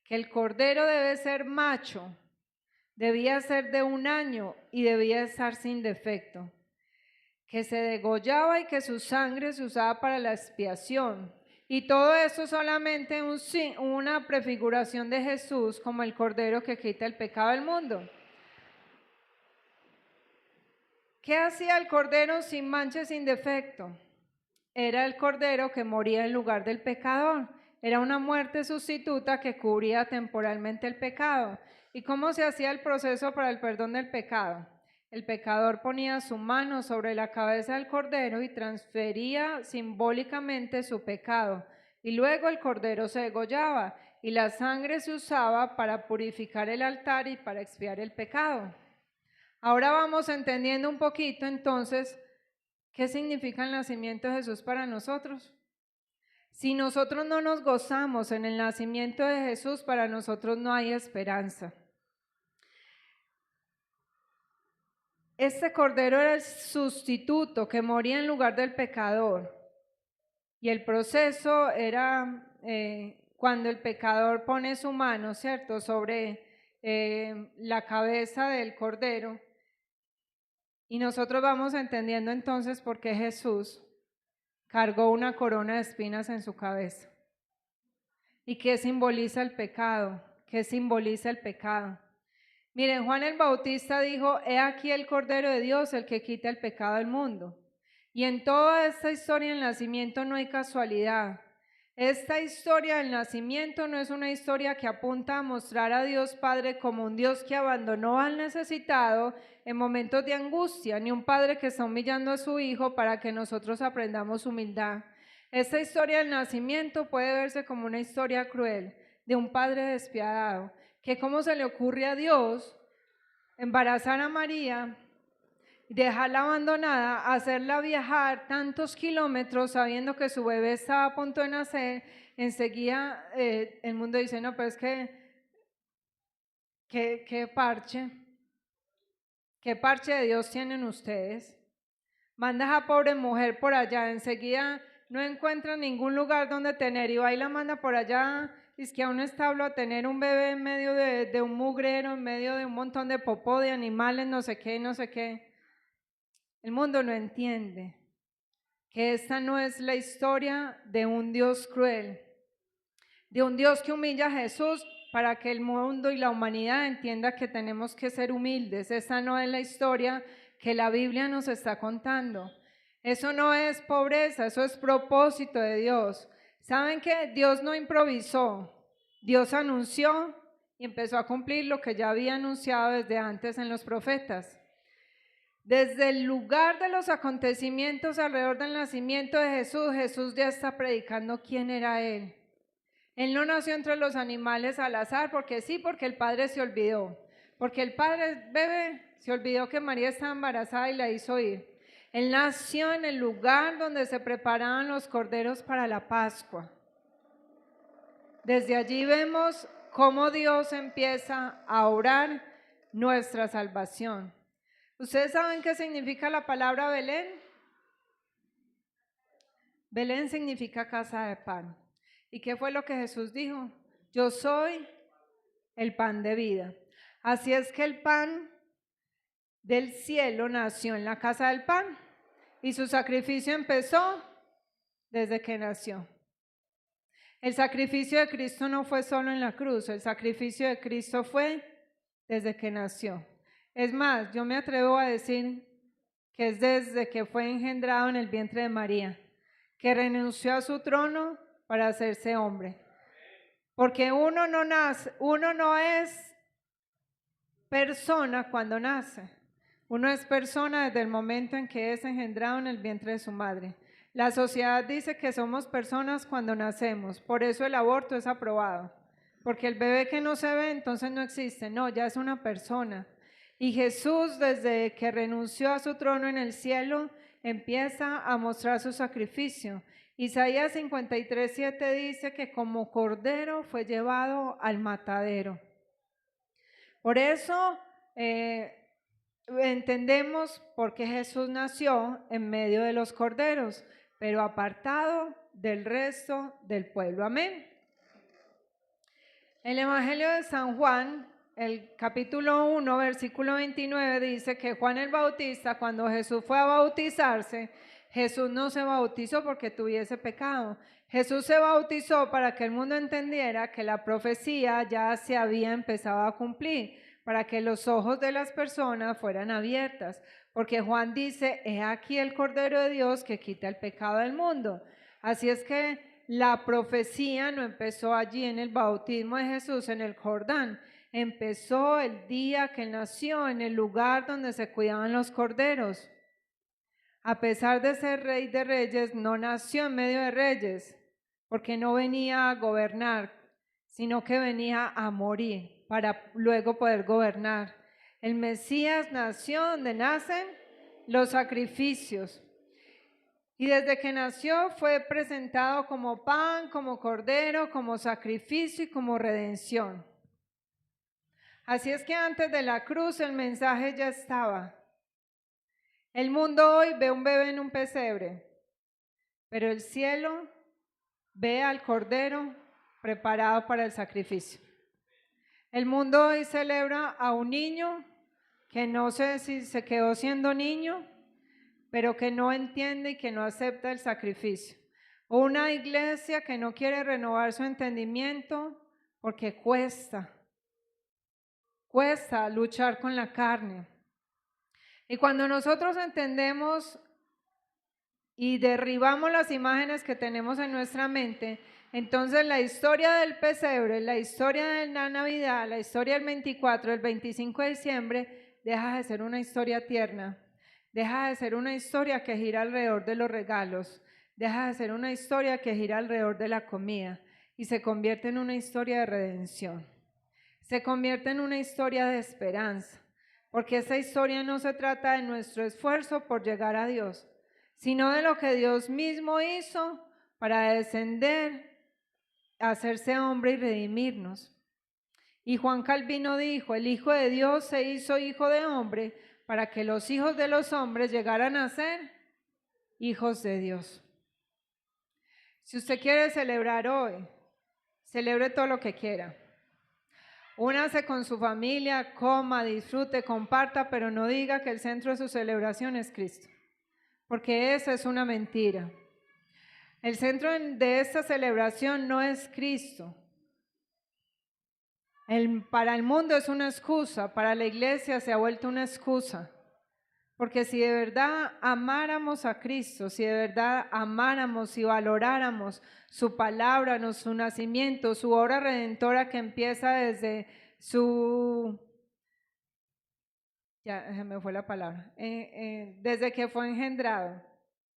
que el cordero debe ser macho, debía ser de 1 año y debía estar sin defecto, que se degollaba y que su sangre se usaba para la expiación. Y todo esto solamente una prefiguración de Jesús como el cordero que quita el pecado del mundo. ¿Qué hacía el cordero sin mancha, sin defecto? Era el cordero que moría en lugar del pecador. Era una muerte sustituta que cubría temporalmente el pecado. ¿Y cómo se hacía el proceso para el perdón del pecado? El pecador ponía su mano sobre la cabeza del cordero y transfería simbólicamente su pecado. Y luego el cordero se degollaba y la sangre se usaba para purificar el altar y para expiar el pecado. Ahora vamos entendiendo un poquito entonces qué significa el nacimiento de Jesús para nosotros. Si nosotros no nos gozamos en el nacimiento de Jesús, para nosotros no hay esperanza. Este cordero era el sustituto que moría en lugar del pecador. Y el proceso era cuando el pecador pone su mano, ¿cierto?, sobre la cabeza del cordero. Y nosotros vamos entendiendo entonces por qué Jesús cargó una corona de espinas en su cabeza. ¿Y qué simboliza el pecado? ¿Qué simboliza el pecado? Miren, Juan el Bautista dijo: he aquí el Cordero de Dios, el que quita el pecado del mundo. Y en toda esta historia del nacimiento no hay casualidad. Esta historia del nacimiento no es una historia que apunta a mostrar a Dios Padre como un Dios que abandonó al necesitado en momentos de angustia, ni un padre que está humillando a su hijo para que nosotros aprendamos humildad. Esta historia del nacimiento puede verse como una historia cruel de un padre despiadado, que cómo se le ocurre a Dios embarazar a María, dejarla abandonada, hacerla viajar tantos kilómetros sabiendo que su bebé estaba a punto de nacer. Enseguida el mundo dice: no, pero es que parche de Dios tienen ustedes. Manda a esa pobre mujer por allá, enseguida no encuentra ningún lugar donde tener y va y la manda por allá, es que a un establo a tener un bebé en medio de un mugrero, en medio de un montón de popó, de animales, no sé qué, no sé qué. El mundo no entiende que esta no es la historia de un Dios cruel, de un Dios que humilla a Jesús para que el mundo y la humanidad entienda que tenemos que ser humildes. Esta no es la historia que la Biblia nos está contando. Eso no es pobreza, eso es propósito de Dios. ¿Saben qué? Dios no improvisó, Dios anunció y empezó a cumplir lo que ya había anunciado desde antes en los profetas. Desde el lugar de los acontecimientos alrededor del nacimiento de Jesús, Jesús ya está predicando quién era Él. Él no nació entre los animales al azar, porque sí, porque el padre se olvidó. Porque el padre, bebé, se olvidó que María estaba embarazada y la hizo ir. Él nació en el lugar donde se preparaban los corderos para la Pascua. Desde allí vemos cómo Dios empieza a obrar nuestra salvación. ¿Ustedes saben qué significa la palabra Belén? Belén significa casa de pan. ¿Y qué fue lo que Jesús dijo? Yo soy el pan de vida. Así es que el pan del cielo nació en la casa del pan y su sacrificio empezó desde que nació. El sacrificio de Cristo no fue solo en la cruz, el sacrificio de Cristo fue desde que nació. Es más, yo me atrevo a decir que es desde que fue engendrado en el vientre de María, que renunció a su trono para hacerse hombre. Porque uno no es persona cuando nace. Uno es persona desde el momento en que es engendrado en el vientre de su madre. La sociedad dice que somos personas cuando nacemos, por eso el aborto es aprobado. Porque el bebé que no se ve entonces no existe, no, ya es una persona. Y Jesús, desde que renunció a su trono en el cielo, empieza a mostrar su sacrificio. Isaías 53:7 dice que como cordero fue llevado al matadero. Por eso entendemos por qué Jesús nació en medio de los corderos, pero apartado del resto del pueblo. Amén. El Evangelio de San Juan, el capítulo 1, versículo 29, dice que Juan el Bautista, cuando Jesús fue a bautizarse, Jesús no se bautizó porque tuviese pecado. Jesús se bautizó para que el mundo entendiera que la profecía ya se había empezado a cumplir, para que los ojos de las personas fueran abiertas. Porque Juan dice: he aquí el Cordero de Dios que quita el pecado del mundo. Así es que la profecía no empezó allí en el bautismo de Jesús en el Jordán. Empezó el día que él nació, en el lugar donde se cuidaban los corderos. A pesar de ser rey de reyes, no nació en medio de reyes, porque no venía a gobernar, sino que venía a morir para luego poder gobernar. El Mesías nació donde nacen los sacrificios. Y desde que nació fue presentado como pan, como cordero, como sacrificio y como redención. Así es que antes de la cruz el mensaje ya estaba. El mundo hoy ve un bebé en un pesebre, pero el cielo ve al cordero preparado para el sacrificio. El mundo hoy celebra a un niño que no sé si se quedó siendo niño, pero que no entiende y que no acepta el sacrificio. O una iglesia que no quiere renovar su entendimiento porque cuesta luchar con la carne. Y cuando nosotros entendemos y derribamos las imágenes que tenemos en nuestra mente, entonces la historia del pesebre, la historia de la Navidad, la historia del 24, el 25 de diciembre, deja de ser una historia tierna, deja de ser una historia que gira alrededor de los regalos, deja de ser una historia que gira alrededor de la comida y se convierte en una historia de redención, se convierte en una historia de esperanza, porque esa historia no se trata de nuestro esfuerzo por llegar a Dios, sino de lo que Dios mismo hizo para descender, hacerse hombre y redimirnos. Y Juan Calvino dijo, el Hijo de Dios se hizo hijo de hombre para que los hijos de los hombres llegaran a ser hijos de Dios. Si usted quiere celebrar hoy, celebre todo lo que quiera. Únase con su familia, coma, disfrute, comparta, pero no diga que el centro de su celebración es Cristo, porque esa es una mentira. El centro de esta celebración no es Cristo. Para el mundo es una excusa, para la iglesia se ha vuelto una excusa. Porque si de verdad amáramos a Cristo, si de verdad amáramos y valoráramos su palabra, su nacimiento, su obra redentora que empieza desde ya se me fue la palabra, desde que fue engendrado,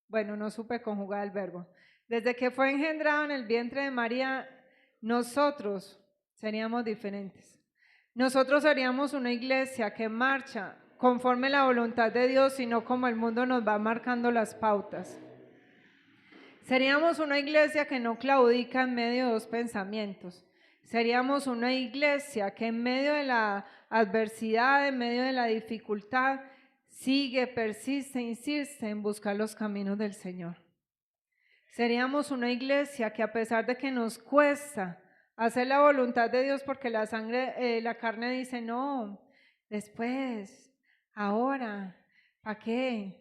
bueno, no supe conjugar el verbo, desde que fue engendrado en el vientre de María, nosotros seríamos diferentes. Nosotros seríamos una iglesia que marcha conforme la voluntad de Dios y no como el mundo nos va marcando las pautas. Seríamos una iglesia que no claudica en medio de dos pensamientos. Seríamos una iglesia que en medio de la adversidad, en medio de la dificultad, sigue, persiste, insiste en buscar los caminos del Señor. Seríamos una iglesia que a pesar de que nos cuesta hacer la voluntad de Dios porque la carne dice no, después, ahora, ¿para qué?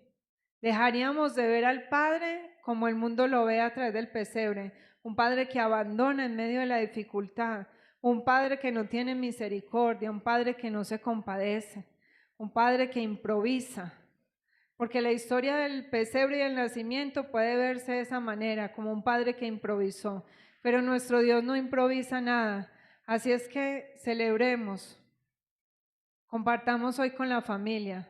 Dejaríamos de ver al Padre como el mundo lo ve a través del pesebre, un Padre que abandona en medio de la dificultad, un Padre que no tiene misericordia, un Padre que no se compadece, un Padre que improvisa. Porque la historia del pesebre y el nacimiento puede verse de esa manera, como un padre que improvisó. Pero nuestro Dios no improvisa nada. Así es que celebremos, compartamos hoy con la familia,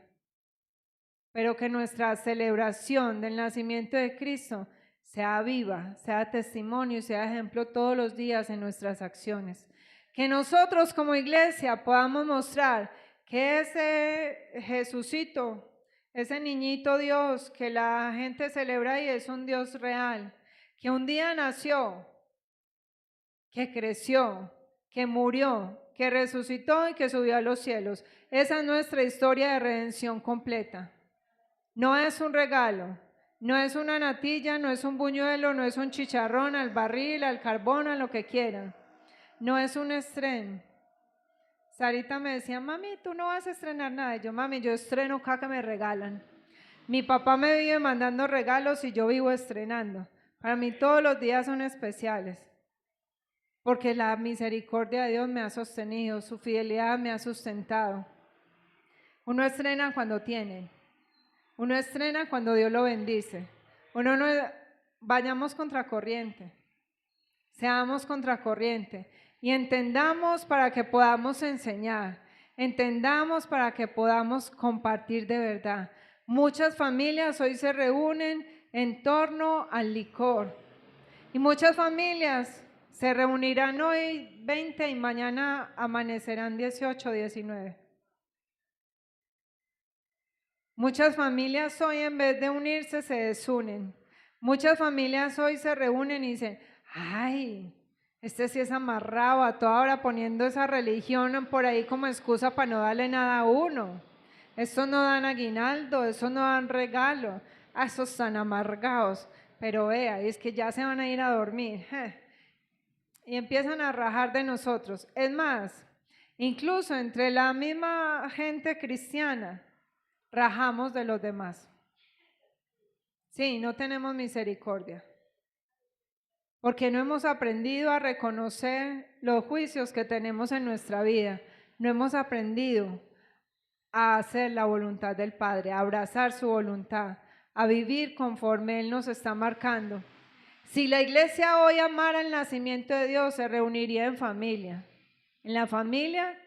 pero que nuestra celebración del nacimiento de Cristo sea viva, sea testimonio y sea ejemplo todos los días en nuestras acciones. Que nosotros como iglesia podamos mostrar que ese Jesucito, ese niñito Dios que la gente celebra y es un Dios real, que un día nació, que creció, que murió, que resucitó y que subió a los cielos. Esa es nuestra historia de redención completa. No es un regalo, no es una natilla, no es un buñuelo, no es un chicharrón al barril, al carbón, a lo que quieran. No es un estreno. Sarita me decía, mami, tú no vas a estrenar nada. Y yo, mami, yo estreno acá que me regalan. Mi papá me vive mandando regalos y yo vivo estrenando. Para mí todos los días son especiales. Porque la misericordia de Dios me ha sostenido, su fidelidad me ha sustentado. Uno estrena cuando tiene. Uno estrena cuando Dios lo bendice. Uno no vayamos contracorriente. Seamos contracorriente. Y entendamos para que podamos enseñar. Entendamos para que podamos compartir de verdad. Muchas familias hoy se reúnen en torno al licor. Y muchas familias se reunirán hoy 20 y mañana amanecerán 18, 19. Muchas familias hoy en vez de unirse se desunen. Muchas familias hoy se reúnen y dicen, ay, este sí es amarrado, a toda hora poniendo esa religión por ahí como excusa para no darle nada a uno. Estos no dan aguinaldo, estos no dan regalo, estos están amargados. Pero vea, es que ya se van a ir a dormir. Y empiezan a rajar de nosotros. Es más, incluso entre la misma gente cristiana, rajamos de los demás. Sí, no tenemos misericordia. Porque no hemos aprendido a reconocer los juicios que tenemos en nuestra vida. No hemos aprendido a hacer la voluntad del Padre, a abrazar su voluntad, a vivir conforme Él nos está marcando. Si la iglesia hoy amara el nacimiento de Dios, se reuniría en familia. En la familia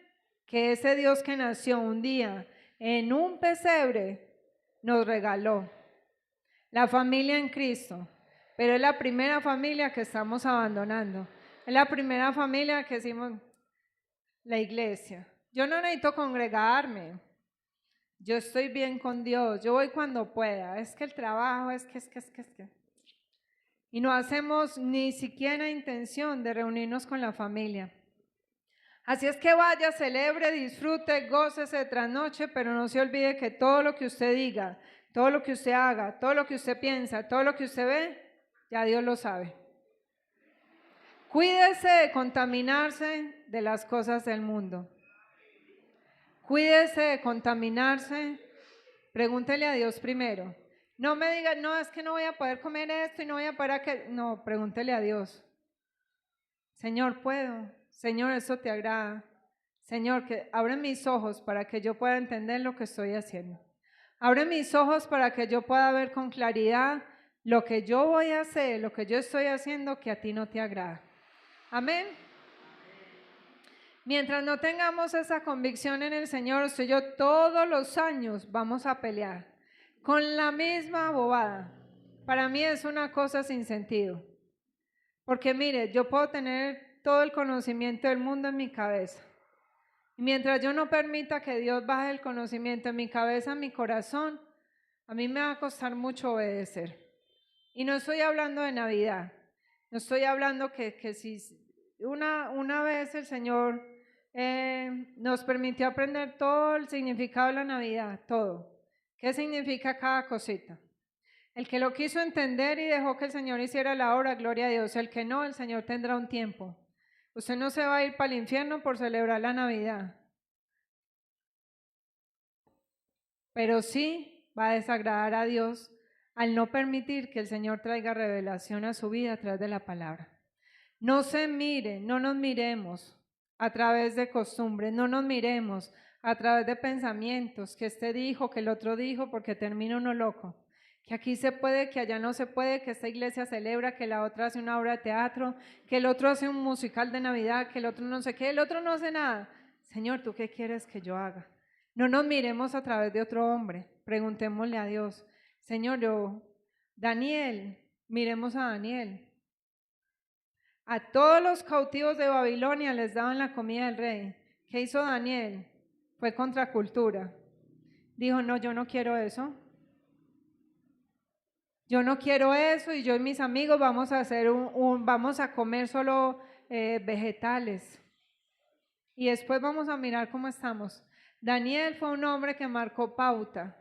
que ese Dios que nació un día en un pesebre nos regaló. La familia en Cristo. Pero es la primera familia que estamos abandonando. Es la primera familia que decimos, la iglesia. Yo no necesito congregarme. Yo estoy bien con Dios. Yo voy cuando pueda. Es que el trabajo, es que. Y no hacemos ni siquiera intención de reunirnos con la familia. Así es que vaya, celebre, disfrute, gócese de trasnoche, pero no se olvide que todo lo que usted diga, todo lo que usted haga, todo lo que usted piensa, todo lo que usted ve, ya Dios lo sabe. Cuídese de contaminarse de las cosas del mundo. Cuídese de contaminarse. Pregúntele a Dios primero. No me diga, no, es que no voy a poder comer esto y no voy a poder que. No, pregúntele a Dios. Señor, ¿puedo? Señor, ¿eso te agrada? Señor, que abre mis ojos para que yo pueda entender lo que estoy haciendo. Abre mis ojos para que yo pueda ver con claridad lo que yo voy a hacer, lo que yo estoy haciendo que a ti no te agrada. Amén. Mientras no tengamos esa convicción en el Señor, usted y yo todos los años vamos a pelear con la misma bobada. Para mí es una cosa sin sentido. Porque mire, yo puedo tener todo el conocimiento del mundo en mi cabeza. Y mientras yo no permita que Dios baje el conocimiento en mi cabeza, en mi corazón, a mí me va a costar mucho obedecer. Y no estoy hablando de Navidad. No estoy hablando que si una vez el Señor nos permitió aprender todo el significado de la Navidad, todo. ¿Qué significa cada cosita? El que lo quiso entender y dejó que el Señor hiciera la obra, gloria a Dios. El que no, el Señor tendrá un tiempo. Usted no se va a ir para el infierno por celebrar la Navidad. Pero sí va a desagradar a Dios al no permitir que el Señor traiga revelación a su vida a través de la palabra. No se mire, no nos miremos a través de costumbres, no nos miremos a través de pensamientos, que este dijo, que el otro dijo, porque termina uno loco. Que aquí se puede, que allá no se puede, que esta iglesia celebra, que la otra hace una obra de teatro, que el otro hace un musical de Navidad, que el otro no sé qué, el otro no hace nada. Señor, ¿tú qué quieres que yo haga? No nos miremos a través de otro hombre, preguntémosle a Dios. Señor, Daniel, miremos a Daniel. A todos los cautivos de Babilonia les daban la comida del rey. ¿Qué hizo Daniel? Fue contracultura. Dijo, no, yo no quiero eso. Yo no quiero eso y yo y mis amigos vamos a hacer vamos a comer solo vegetales. Y después vamos a mirar cómo estamos. Daniel fue un hombre que marcó pauta.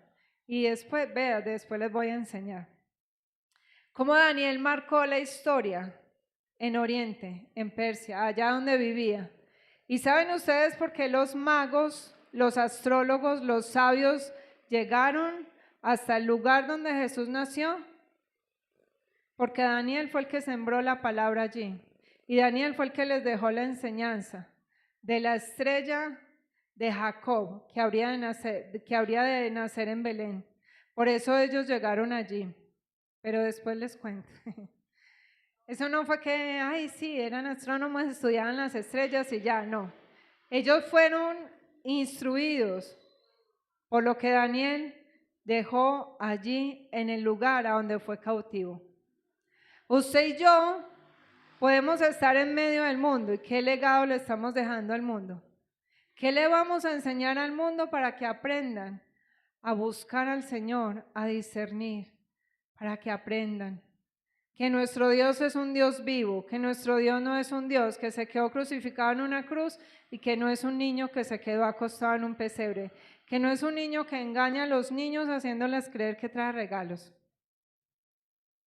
Y después, vea, después les voy a enseñar. Cómo Daniel marcó la historia en Oriente, en Persia, allá donde vivía. ¿Y saben ustedes por qué los magos, los astrólogos, los sabios llegaron hasta el lugar donde Jesús nació? Porque Daniel fue el que sembró la palabra allí. Y Daniel fue el que les dejó la enseñanza de la estrella de Jacob que habría de nacer en Belén. Por eso ellos llegaron allí. Pero después les cuento. Eso no fue que, ay, sí, eran astrónomos, estudiaban las estrellas y ya, no. Ellos fueron instruidos por lo que Daniel dejó allí en el lugar a donde fue cautivo. Usted y yo podemos estar en medio del mundo. ¿Y qué legado le estamos dejando al mundo? ¿Qué le vamos a enseñar al mundo para que aprendan a buscar al Señor, a discernir, para que aprendan que nuestro Dios es un Dios vivo, que nuestro Dios no es un Dios que se quedó crucificado en una cruz y que no es un niño que se quedó acostado en un pesebre, que no es un niño que engaña a los niños haciéndoles creer que trae regalos,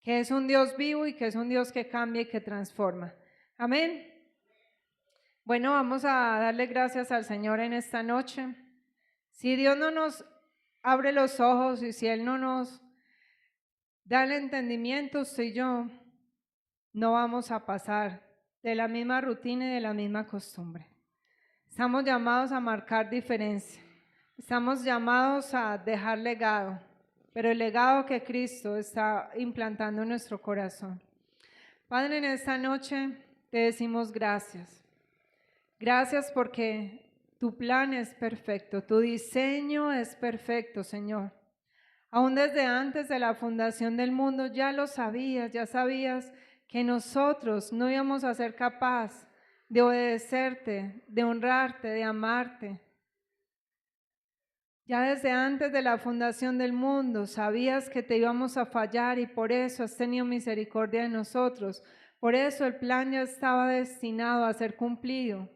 que es un Dios vivo y que es un Dios que cambia y que transforma. Amén. Bueno, vamos a darle gracias al Señor en esta noche. Si Dios no nos abre los ojos y si Él no nos da el entendimiento, usted y yo no vamos a pasar de la misma rutina y de la misma costumbre. Estamos llamados a marcar diferencia. Estamos llamados a dejar legado, pero el legado que Cristo está implantando en nuestro corazón. Padre, en esta noche te decimos gracias. Gracias porque tu plan es perfecto, tu diseño es perfecto, Señor. Aún desde antes de la fundación del mundo ya lo sabías, ya sabías que nosotros no íbamos a ser capaces de obedecerte, de honrarte, de amarte. Ya desde antes de la fundación del mundo sabías que te íbamos a fallar y por eso has tenido misericordia de nosotros. Por eso el plan ya estaba destinado a ser cumplido.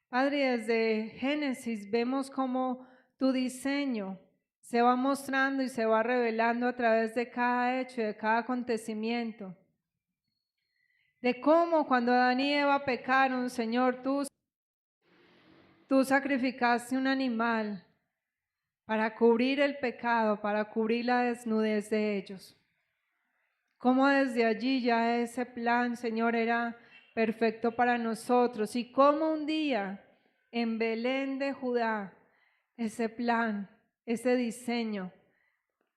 Padre, desde Génesis vemos cómo tu diseño se va mostrando y se va revelando a través de cada hecho y de cada acontecimiento. De cómo cuando Adán y Eva pecaron, Señor, tú sacrificaste un animal para cubrir el pecado, para cubrir la desnudez de ellos. Cómo desde allí ya ese plan, Señor, era perfecto para nosotros y cómo un día en Belén de Judá ese plan, ese diseño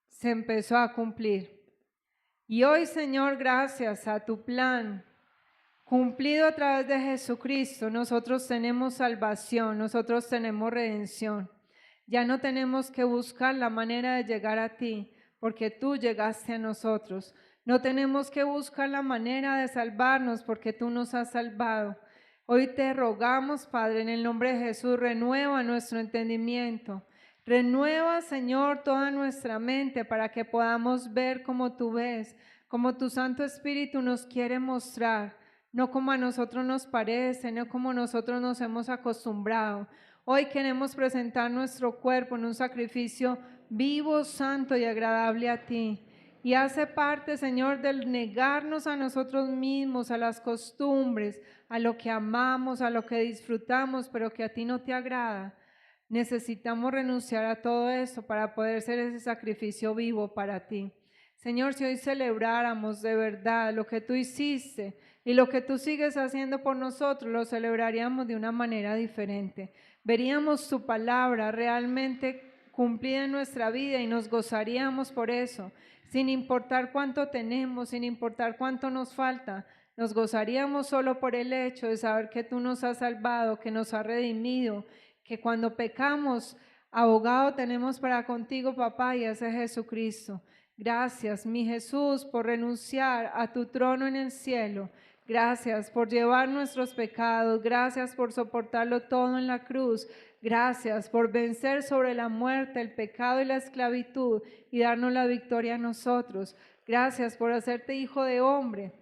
se empezó a cumplir. Y hoy, Señor, gracias a tu plan cumplido a través de Jesucristo, nosotros tenemos salvación, nosotros tenemos redención. Ya no tenemos que buscar la manera de llegar a ti, porque tú llegaste a nosotros. No tenemos que buscar la manera de salvarnos, porque tú nos has salvado. Hoy te rogamos, Padre, en el nombre de Jesús, renueva nuestro entendimiento. Renueva, Señor, toda nuestra mente para que podamos ver como tú ves, como tu Santo Espíritu nos quiere mostrar, no como a nosotros nos parece, no como nosotros nos hemos acostumbrado. Hoy queremos presentar nuestro cuerpo en un sacrificio vivo, santo y agradable a ti. Y hace parte, Señor, del negarnos a nosotros mismos, a las costumbres, a lo que amamos, a lo que disfrutamos, pero que a ti no te agrada. Necesitamos renunciar a todo eso para poder ser ese sacrificio vivo para ti. Señor, si hoy celebráramos de verdad lo que tú hiciste y lo que tú sigues haciendo por nosotros, lo celebraríamos de una manera diferente. Veríamos tu palabra realmente cumplida en nuestra vida y nos gozaríamos por eso. Sin importar cuánto tenemos, sin importar cuánto nos falta, nos gozaríamos solo por el hecho de saber que tú nos has salvado, que nos has redimido, que cuando pecamos, abogado tenemos para contigo, papá, y ese es Jesucristo. Gracias, mi Jesús, por renunciar a tu trono en el cielo. Gracias por llevar nuestros pecados. Gracias por soportarlo todo en la cruz. Gracias por vencer sobre la muerte, el pecado y la esclavitud y darnos la victoria a nosotros. Gracias por hacerte hijo de hombre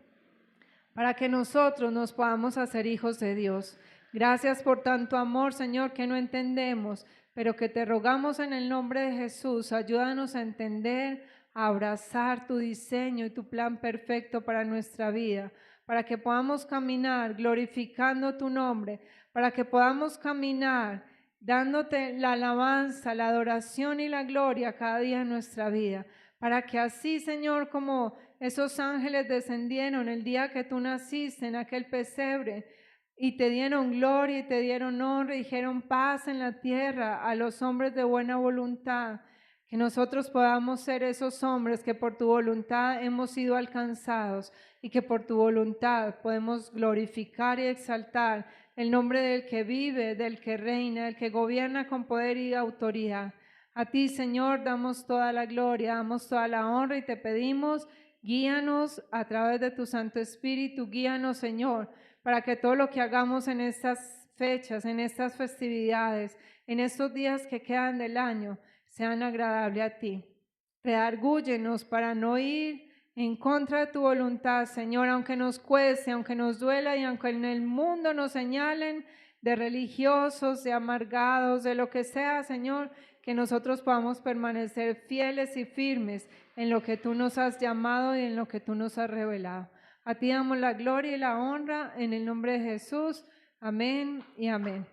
para que nosotros nos podamos hacer hijos de Dios. Gracias por tanto amor, Señor, que no entendemos, pero que te rogamos en el nombre de Jesús. Ayúdanos a entender, a abrazar tu diseño y tu plan perfecto para nuestra vida, para que podamos caminar glorificando tu nombre, para que podamos caminar dándote la alabanza, la adoración y la gloria cada día en nuestra vida, para que así, Señor, como esos ángeles descendieron el día que tú naciste en aquel pesebre y te dieron gloria y te dieron honra y dijeron paz en la tierra a los hombres de buena voluntad, que nosotros podamos ser esos hombres que por tu voluntad hemos sido alcanzados y que por tu voluntad podemos glorificar y exaltar el nombre del que vive, del que reina, del que gobierna con poder y autoridad. A ti, Señor, damos toda la gloria, damos toda la honra y te pedimos, guíanos a través de tu Santo Espíritu, guíanos, Señor, para que todo lo que hagamos en estas fechas, en estas festividades, en estos días que quedan del año, sean agradables a ti. Redargúyenos para no ir en contra de tu voluntad, Señor, aunque nos cueste, aunque nos duela y aunque en el mundo nos señalen de religiosos, de amargados, de lo que sea, Señor, que nosotros podamos permanecer fieles y firmes en lo que tú nos has llamado y en lo que tú nos has revelado. A ti damos la gloria y la honra en el nombre de Jesús. Amén y amén.